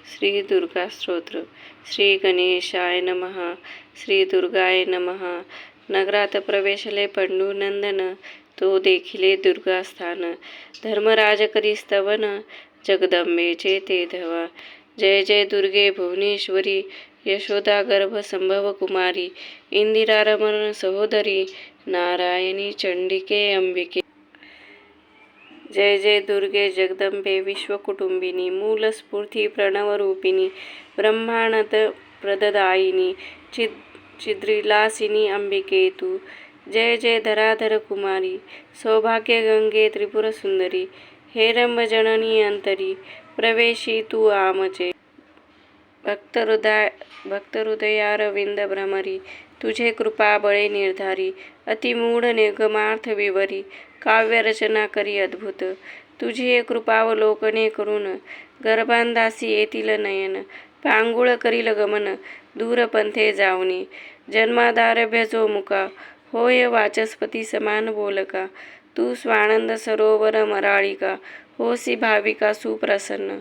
श्री दुर्गा स्तोत्र. श्री गणेशाय नमः. श्री दुर्गाय नमः. नगरात प्रवेशले पंडुनंदन, तो देखिले दुर्गास्थान. धर्मराज करी स्तवन, जगदंबेचे ते धवा. जय जय दुर्गे भुवनेश्वरी, यशोदा गर्भ संभव कुमारी. इंदिरा रमण सहोदरी, नारायणी चंडिके अंबिके. जय जय दुर्गे जगदंबे विश्वकुटुंबिनी, मूलस्फूर्ती प्रणवरूपिणी. ब्रह्मांड प्रददायिनी, चिद्रिलासिनी अंबिके तू. जय जय धराधर कुमारी, सौभाग्य गंगे त्रिपुर सुंदरी. हेरंब जननी अंतरी, प्रवेशी तू आमचे. भक्तहृदयारविंद भ्रमरी, तुझे कृपा बळे निर्धारी. अतिमूढ निगमार्थ विवरी, काव्य रचना करी अद्भुत. तुझी कृपावलोकने करून, गर्भांधासी येतील नयन. पांगुळ करील गमन, दूर पंथे जाऊनी. जन्मादारभ्य जो मुका, होय वाचस्पती समान बोलका. तू स्वानंद सरोवर मराळिका, होसी भाविका सुप्रसन्न.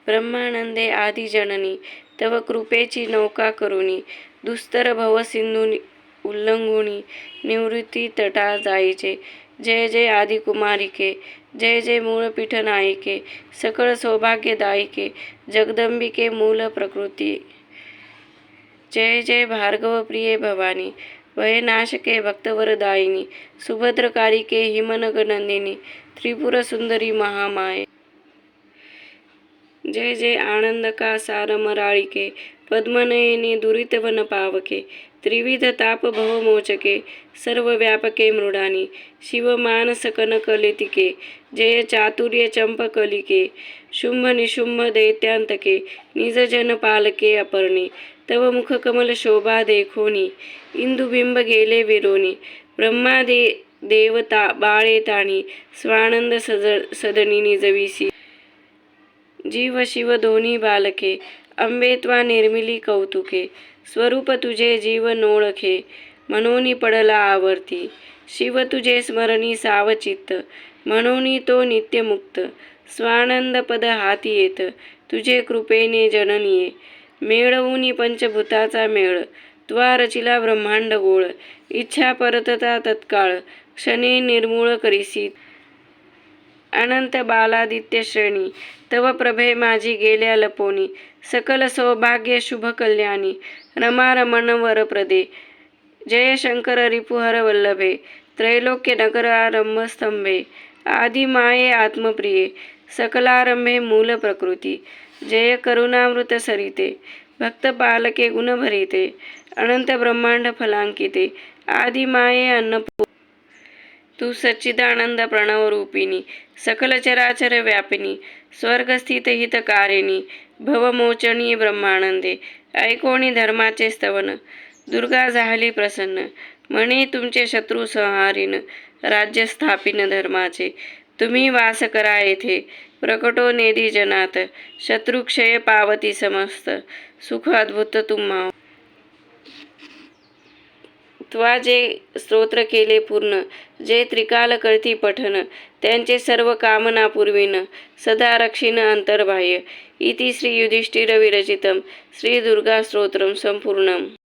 ब्रह्मानंदे आदी जननी, तव कृपेची नौका करुणी. दुस्तर भवसिंधू उल्लंघुनी, निवृत्ती तटा जायचे. जय जय आदिकुमारिके, जय जय मूळपीठ नायिके. सकळ सौभाग्यदायिके, जगदंबिके मूल प्रकृती. जय जय भार्गव प्रिये भवानी, भयनाशके भक्तवरदायिनी. सुभद्रकारिके हिमनगनंदिनी, त्रिपुर सुंदरी महामाये. जय जय आनंदका सारमराळिके, पद्मनयनी दुरितवन पावके. त्रिविध ताप भवमोचके, सर्वव्यापके मृडानी. शिवमानस कनकलितिके, जय चातुर्य चंपकलिके. शुंभ निशुंभ दैत्यांतके, निजजन पालके अपर्णी. तव मुखकमल शोभा देखोनी, इंदुबिंब गेले विरोनी. ब्रह्मा देवता बाळे ताणी, स्वानंद सदनी निजविसी. जीव शिव दोन्ही बालके, अंबे त्वा निर्मिली कौतुके. स्वरूप तुझे जीव नोळखे, मनोनी पडला आवर्ती. शिव तुझे स्मरणी सावचित्त, मनोनी तो नित्यमुक्त. स्वानंद पद हाती येत, तुझे कृपेने जननीये. मेळवूनी पंचभूताचा मेळ, त्वा रचिला ब्रह्मांड गोळ. इच्छा परतता तत्काळ, क्षणे निर्मूळ करिसी. अनंत बालादित्य श्रेणी, तव प्रभे माझी गेल्या लपोनी. सकल सौभाग्य शुभ कल्याणी, रमा रमण वरप्रदे. जय शंकर रिपुहर वल्लभे, त्रैलोक्य नगरारंभ स्तंभे. आदि माये आत्मप्रिये, सकलारंभे मूल प्रकृती. जय करुणामृत सरिते, भक्त पालके गुणभरिते. अनंत ब्रह्मांड फलांकिते, आदि माये अन्नपूर्णे. तू सच्चिदानंद प्रणवरूपिणी, सकल चराचर व्यापिनी. स्वर्गस्थित हितकारिणी, भवमोचनी ब्रह्मानंदे. ऐकोणी धर्माचे स्तवन, दुर्गा झाली प्रसन्न. म्हणे तुमचे शत्रू संहारीन, राज्य स्थापिन धर्माचे. तुम्ही वास करा येथे, प्रकटो नेदी जनात. शत्रुक्षय पावती समस्त, सुख अद्भुत तुम्हा. त्वा जे स्तोत्र केले पूर्ण, जे त्रिकाल करती पठन. त्यांचे सर्व कामना पूर्वीन, सदा रक्षिण अंतर्बाह्य. इति श्री युधिष्ठिर विरचितम श्री दुर्गा स्तोत्रम संपूर्णम.